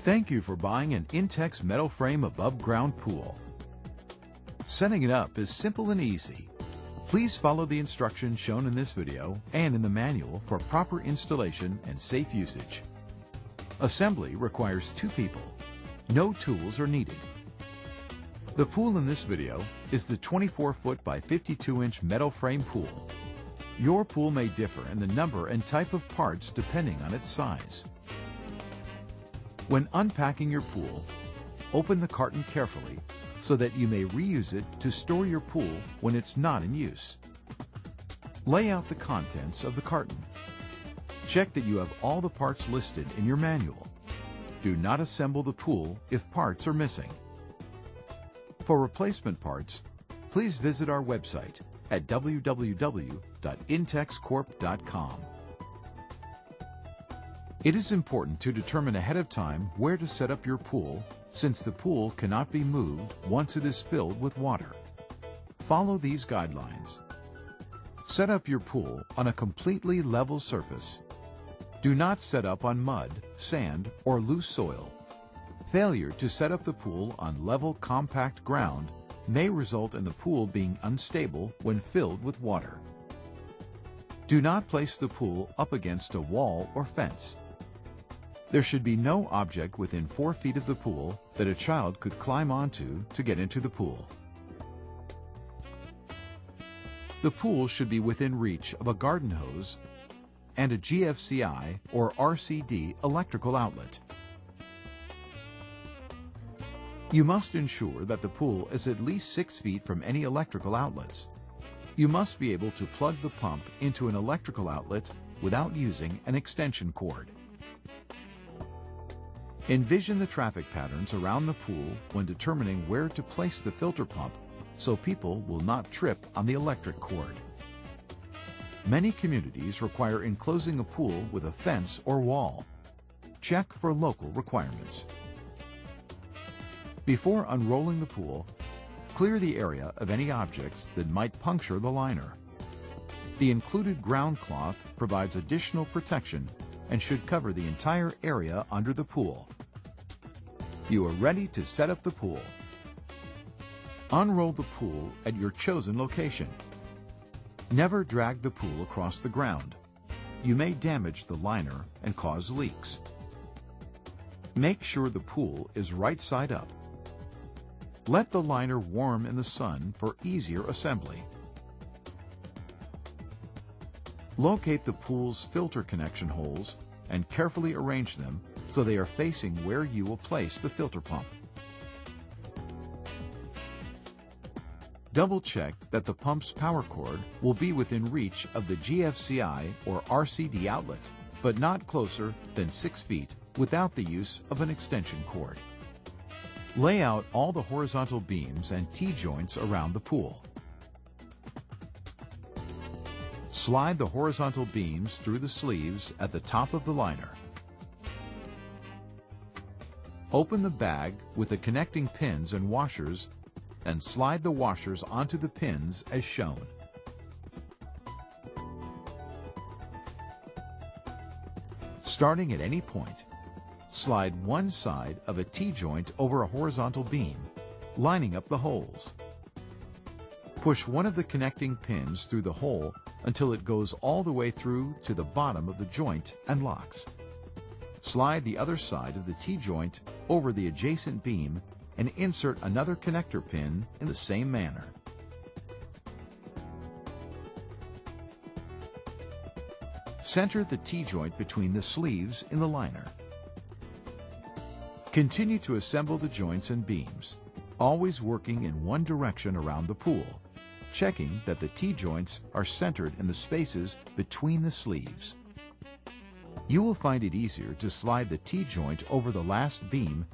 Thank you for buying an INTEX metal frame above-ground pool. Setting it up is simple and easy. Please follow the instructions shown in this video and in the manual for proper installation and safe usage. Assembly requires 2 people. No tools are needed. The pool in this video is the 24-foot by 52-inch metal frame pool. Your pool may differ in the number and type of parts depending on its size. When unpacking your pool, open the carton carefully so that you may reuse it to store your pool when it's not in use. Lay out the contents of the carton. Check that you have all the parts listed in your manual. Do not assemble the pool if parts are missing. For replacement parts, please visit our website at www.intexcorp.com. It is important to determine ahead of time where to set up your pool, since the pool cannot be moved once it is filled with water. Follow these guidelines. Set up your pool on a completely level surface. Do not set up on mud, sand, or loose soil. Failure to set up the pool on level, compact ground may result in the pool being unstable when filled with water. Do not place the pool up against a wall or fence. There should be no object within 4 feet of the pool that a child could climb onto to get into the pool. The pool should be within reach of a garden hose and a GFCI or RCD electrical outlet. You must ensure that the pool is at least 6 feet from any electrical outlets. You must be able to plug the pump into an electrical outlet without using an extension cord. Envision the traffic patterns around the pool when determining where to place the filter pump so people will not trip on the electric cord. Many communities require enclosing a pool with a fence or wall. Check for local requirements. Before unrolling the pool, clear the area of any objects that might puncture the liner. The included ground cloth provides additional protection and should cover the entire area under the pool. You are ready to set up the pool. Unroll the pool at your chosen location. Never drag the pool across the ground. You may damage the liner and cause leaks. Make sure the pool is right side up. Let the liner warm in the sun for easier assembly. Locate the pool's filter connection holes and carefully arrange them so they are facing where you will place the filter pump. Double-check that the pump's power cord will be within reach of the GFCI or RCD outlet, but not closer than 6 feet without the use of an extension cord. Lay out all the horizontal beams and T-joints around the pool. Slide the horizontal beams through the sleeves at the top of the liner. Open the bag with the connecting pins and washers and slide the washers onto the pins as shown. Starting at any point, slide one side of a T-joint over a horizontal beam, lining up the holes. Push one of the connecting pins through the hole until it goes all the way through to the bottom of the joint and locks. Slide the other side of the T-joint over the adjacent beam and insert another connector pin in the same manner. Center the T-joint between the sleeves in the liner. Continue to assemble the joints and beams, always working in one direction around the pool, checking that the T-joints are centered in the spaces between the sleeves. You will find it easier to slide the T-joint over the last beam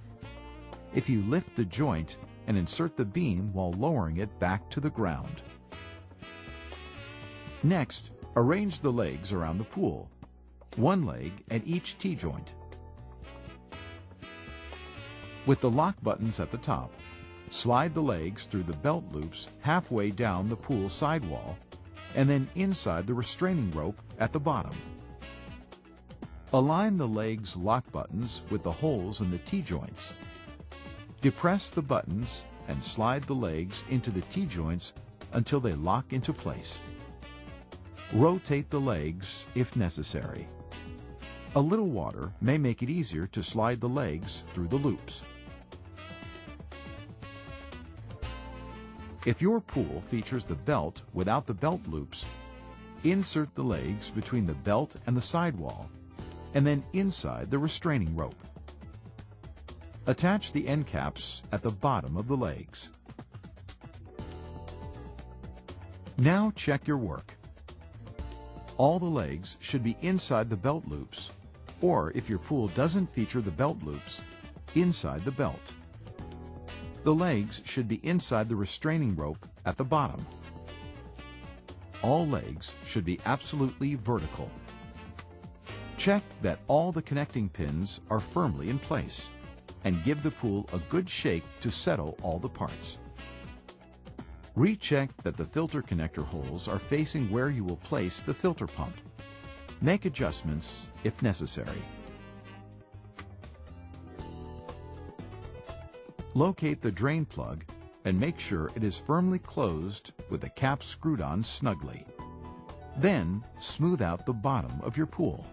if you lift the joint and insert the beam while lowering it back to the ground. Next, arrange the legs around the pool, one leg at each T-joint. With the lock buttons at the top, slide the legs through the belt loops halfway down the pool sidewall and then inside the restraining rope at the bottom. Align the legs' lock buttons with the holes in the T-joints. Depress the buttons and slide the legs into the T-joints until they lock into place. Rotate the legs if necessary. A little water may make it easier to slide the legs through the loops. If your pool features the belt without the belt loops, insert the legs between the belt and the sidewall, and then inside the restraining rope. Attach the end caps at the bottom of the legs. Now check your work. All the legs should be inside the belt loops, or if your pool doesn't feature the belt loops, inside the belt. The legs should be inside the restraining rope at the bottom. All legs should be absolutely vertical. Check that all the connecting pins are firmly in place, and give the pool a good shake to settle all the parts. Recheck that the filter connector holes are facing where you will place the filter pump. Make adjustments if necessary. Locate the drain plug and make sure it is firmly closed with the cap screwed on snugly. Then, smooth out the bottom of your pool.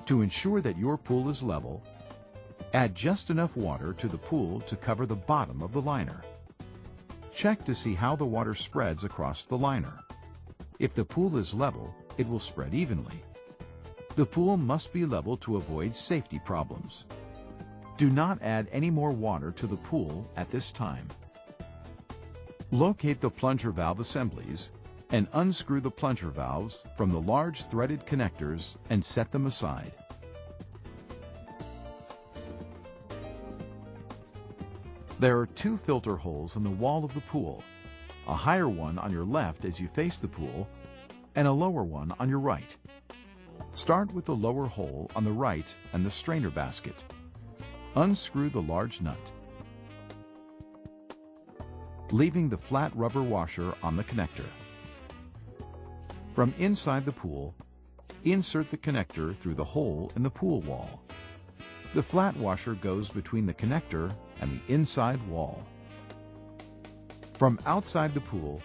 To ensure that your pool is level, add just enough water to the pool to cover the bottom of the liner. Check to see how the water spreads across the liner. If the pool is level, it will spread evenly. The pool must be level to avoid safety problems. Do not add any more water to the pool at this time. Locate the plunger valve assemblies and unscrew the plunger valves from the large threaded connectors and set them aside. There are two filter holes in the wall of the pool, a higher one on your left as you face the pool, and a lower one on your right. Start with the lower hole on the right and the strainer basket. Unscrew the large nut, leaving the flat rubber washer on the connector. From inside the pool, insert the connector through the hole in the pool wall. The flat washer goes between the connector and the inside wall. From outside the pool,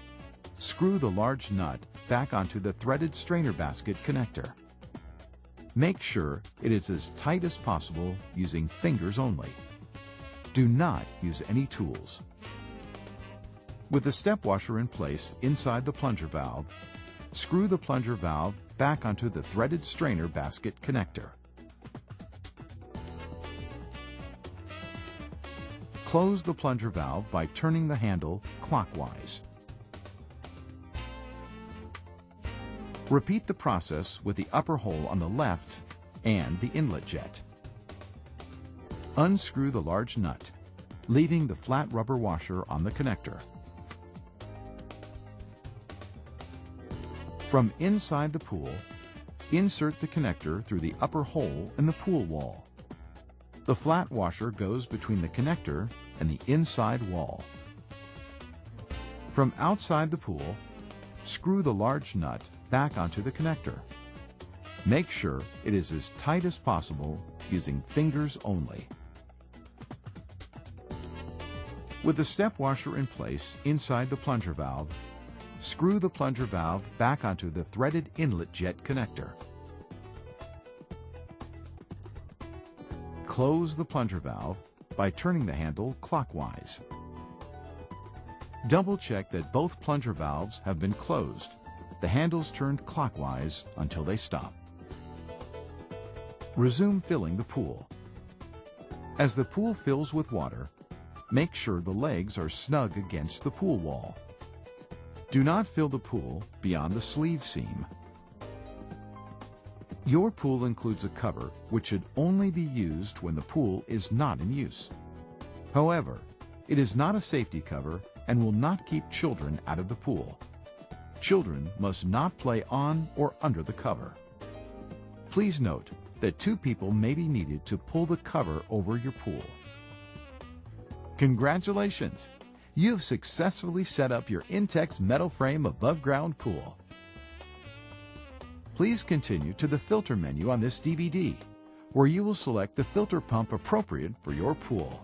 screw the large nut back onto the threaded strainer basket connector. Make sure it is as tight as possible using fingers only. Do not use any tools. With the step washer in place inside the plunger valve, screw the plunger valve back onto the threaded strainer basket connector. Close the plunger valve by turning the handle clockwise. Repeat the process with the upper hole on the left and the inlet jet. Unscrew the large nut, leaving the flat rubber washer on the connector. From inside the pool, insert the connector through the upper hole in the pool wall. The flat washer goes between the connector and the inside wall. From outside the pool, screw the large nut back onto the connector. Make sure it is as tight as possible using fingers only. With the step washer in place inside the plunger valve, screw the plunger valve back onto the threaded inlet jet connector. Close the plunger valve by turning the handle clockwise. Double-check that both plunger valves have been closed, the handles turned clockwise until they stop. Resume filling the pool. As the pool fills with water, make sure the legs are snug against the pool wall. Do not fill the pool beyond the sleeve seam. Your pool includes a cover which should only be used when the pool is not in use. However, it is not a safety cover and will not keep children out of the pool. Children must not play on or under the cover. Please note that 2 people may be needed to pull the cover over your pool. Congratulations! You have successfully set up your INTEX metal frame above ground pool. Please continue to the filter menu on this DVD, where you will select the filter pump appropriate for your pool.